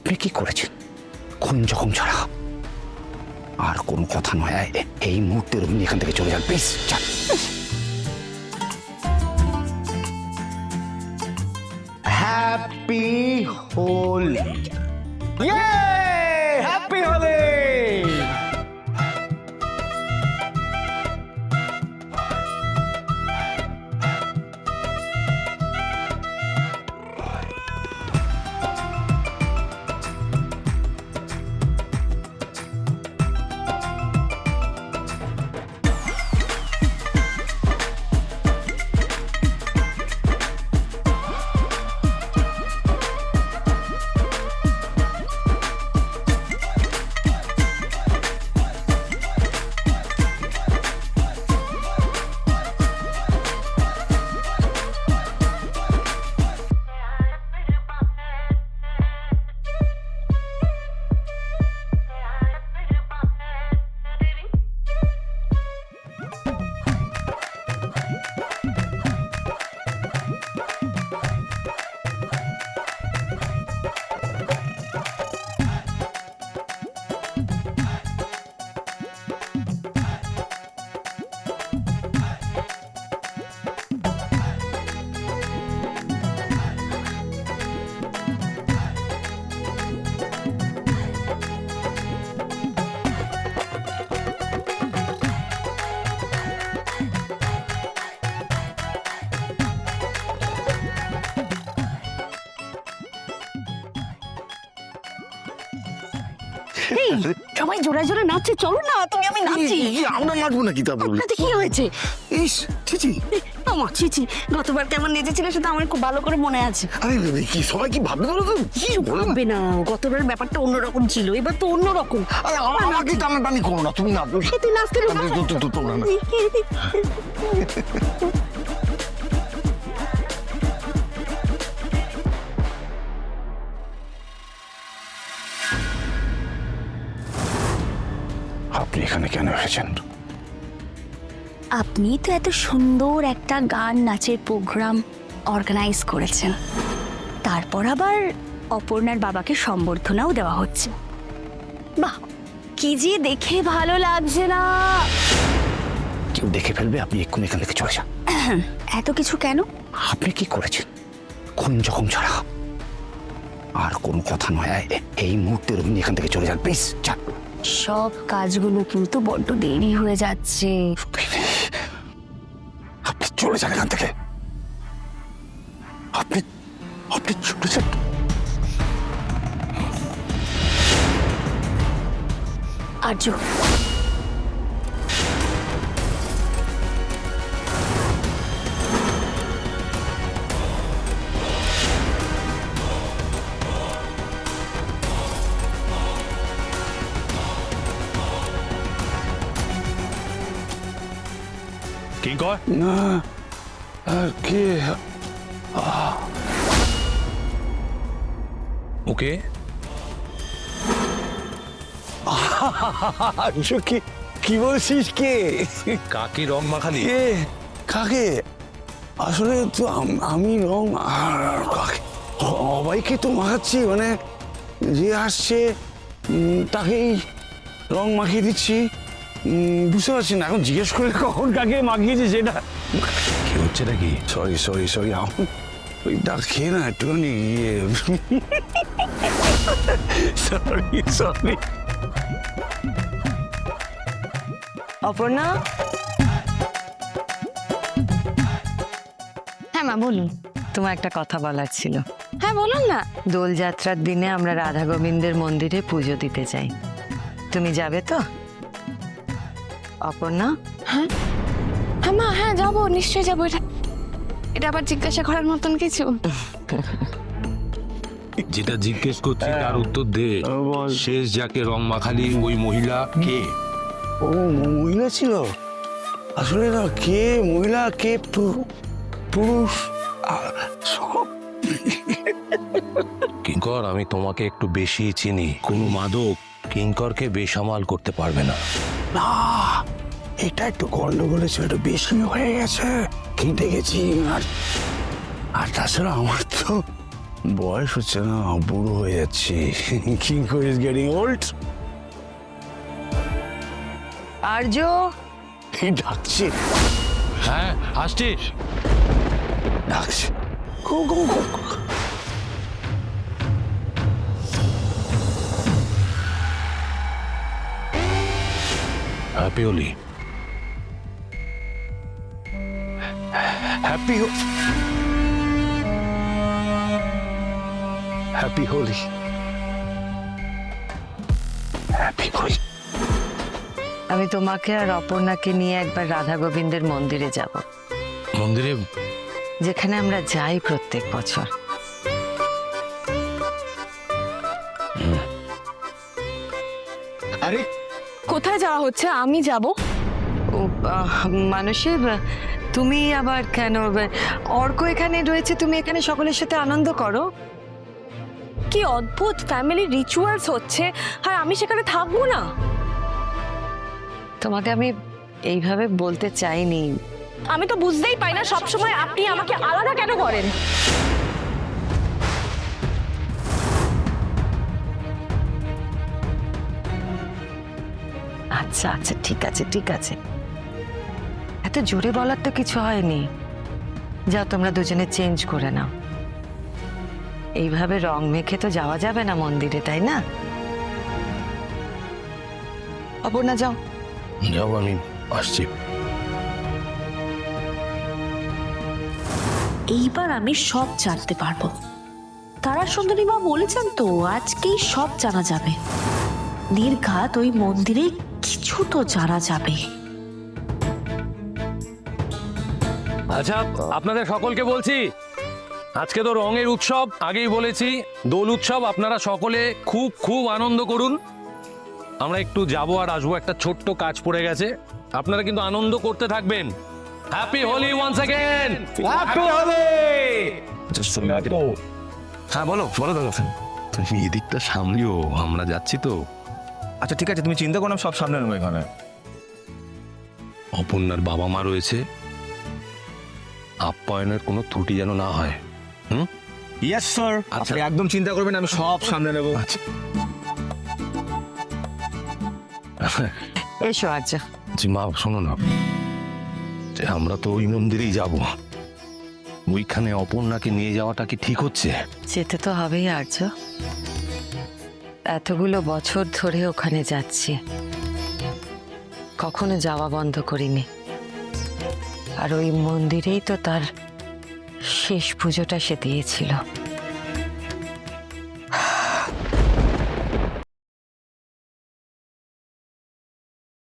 আপনি কি করেছেন? খুন জখম ছাড়া আর কোনো কথা নয়। এই মুহূর্তে রবীন্দ্র এখান থেকে চলে যান please. Happy Holi. Happy Holi. সবাই জোড়া জোড়া নাচছে, চলো না তুমি আমি নাচছি। আমরা নাচবো নাকি? তা বলবো আপনাদের কি হয়েছে? ইস ছিচি, আমার ছিছি, গতবার কেমন নেচেছিল সেটা আমার খুব ভালো করে মনে আছে। আরে কি সবাই কি ভাববে বলো তো? কি বলো না? ভাববে না, গতবার ব্যাপারটা অন্যরকম ছিল, এবার তো অন্যরকম। আরে আমাকে টানাটানি করো না, তুমি নাচো। তুই নাচতে তোমরা না। আপনি এখানে কেন এসেছেন? আপনি তো এত সুন্দর একটা গান নাচের প্রোগ্রাম অর্গানাইজ করেছেন, তারপর আবার অপর্ণার বাবাকে সম্বর্ধনাও দেওয়া হচ্ছে। বাহ, কি যে দেখে ভালো লাগছে না। কেউ দেখে ফেলবে, আপনি এক্ষুনি এখান থেকে চলে যান। এত কিছু কেন? আপনি কি করেছেন? খুন জখম ছাড়া আর কোনো কথা নয়। এই মুহূর্তে রবীন্দ্র এখান থেকে চলে যান প্লিজ। যান। সব কাজগুলো কিন্তু বড্ড দেরি হয়ে যাচ্ছে। আপনি চলে যান এখান থেকে। আপনি আপনি চলে যান। আর্য, কিঙ্কর, না আর কে? ওকে কি বলছিস? কে কাকে রং মাখালি? কে কাকে? আসলে তো আমি রং আর কাকে সবাইকে তো মাখাচ্ছি, মানে যে আসছে তাকেই রং মাখিয়ে দিচ্ছি। বুঝতে পারছি না, এখন জিজ্ঞেস করে কখন কাকে মাখিয়েছি সেটা। কি হচ্ছে নাকি? সরি সরি সরি, ওই ডাক খেয়ে না একটুখানি সরি সরি। অপর্ণা। হ্যাঁ মা বলুন। তোমার একটা কথা বলার ছিল। হ্যাঁ বলুন না। দোলযাত্রার দিনে আমরা রাধা গোবিন্দের মন্দিরে পুজো দিতে চাই, তুমি যাবে তো? অপর্ণা। হ্যাঁ হ্যাঁ মা, হ্যাঁ যাবো, নিশ্চয়ই যাবো। এটা আবার জিজ্ঞাসা করার মতন কিছু? যেটা জিজ্ঞেস করছি তার উত্তর দে। বল। শেষ যাকে রং মাখালি ওই মহিলা কে? ও মহিলা ছিল আসলে, না কে মহিলা কে পুরুষ সব। কিঙ্কর, আমি তোমাকে একটু বেশি চিনি। কোনো মাদক কিঙ্করকে বেসামাল করতে পারবে না। না, এটা একটু গন্ডগোলের ছিল, একটু বেশি হয়ে গেছে, কেটে গেছি। আর তাছাড়া আমার তো বয়স হচ্ছে না, বুড়ো হয়ে যাচ্ছি। Kinkar is getting old. Arya, ডাকছে হ্যাঁ আসছি। ডাকছে। Go go go go. Happy Holi. Happy happy Holi. Happy Holi. আমি তোমাকে আর অপর্ণাকে নিয়ে একবার রাধা গোবিন্দের মন্দিরে যাব, মন্দিরে? যেখানে আমরা যাই প্রত্যেক বছর। আরে কোথায় যাওয়া হচ্ছে? আমি যাব। ও মানুষে, তুমি আবার কেন? অর্ক এখানে রয়েছে, তুমি এখানে সকলের সাথে আনন্দ করো। কি অদ্ভুত ফ্যামিলি রিচুয়ালস হচ্ছে, আর আমি সেখানে থাকবো না? তোমাকে আমি এইভাবে বলতে চাইনি। আমি তো বুঝতেই পাই না সবসময় আপনি আমাকে আলাদা কেন করেন। আচ্ছা আচ্ছা, ঠিক আছে ঠিক আছে, এত জোরে বলার তো কিছু হয়নি। যাও, তোমরা দুজনে চেঞ্জ করে নাও। এইভাবে রং মেখে তো যাওয়া যাবে না মন্দিরে, তাই না? অপর্ণা যাও। যাও, আমি আসছি। এইবার আমি সব জানতে পারবো। তারা সুন্দরী মা বলেছেন তো আজকেই সব জানা যাবে। নির্ঘাত ওই মন্দিরে কিছু তো জানা যাবে। আচ্ছা, আপনাদের সকলকে বলছি, আজকে তো রঙের উৎসব, আগেই বলেছি, দোল উৎসব। আপনারা সকলে খুব খুব আনন্দ করুন। আমরা একটু যাবো আর আসবো, একটা ছোট্ট কাজ পড়ে গেছে। আপনারা কিন্তু আনন্দ করতে থাকবেন। Happy Holi once again. Happy Holi. হ্যাঁ বলো বলো দাদা। তুমি এদিকটা সামলিও, আমরা যাচ্ছি তো। আচ্ছা ঠিক আছে, তুমি চিন্তা করো, আমি সব সামনে নেবো এখানে। অপর্ণার বাবা মা রয়েছে, আপ্যায়নের কোনো ত্রুটি যেন না হয়। ইয়েস স্যার, আপনি একদম চিন্তা করবেন, আমি সব সামনে নেবো। এসো আর্য। জি মা, শোনো না, যে আমরা তো ওই মন্দিরেই যাব, ওইখানে অপর্ণাকে নিয়ে যাওয়াটা কি ঠিক হচ্ছে? যেতে তো হবেই আর্য, এতগুলো বছর ধরে ওখানে যাচ্ছি, কখনো যাওয়া বন্ধ করিনি। আর ওই মন্দিরেই তো তার শেষ পুজোটা সে দিয়েছিল।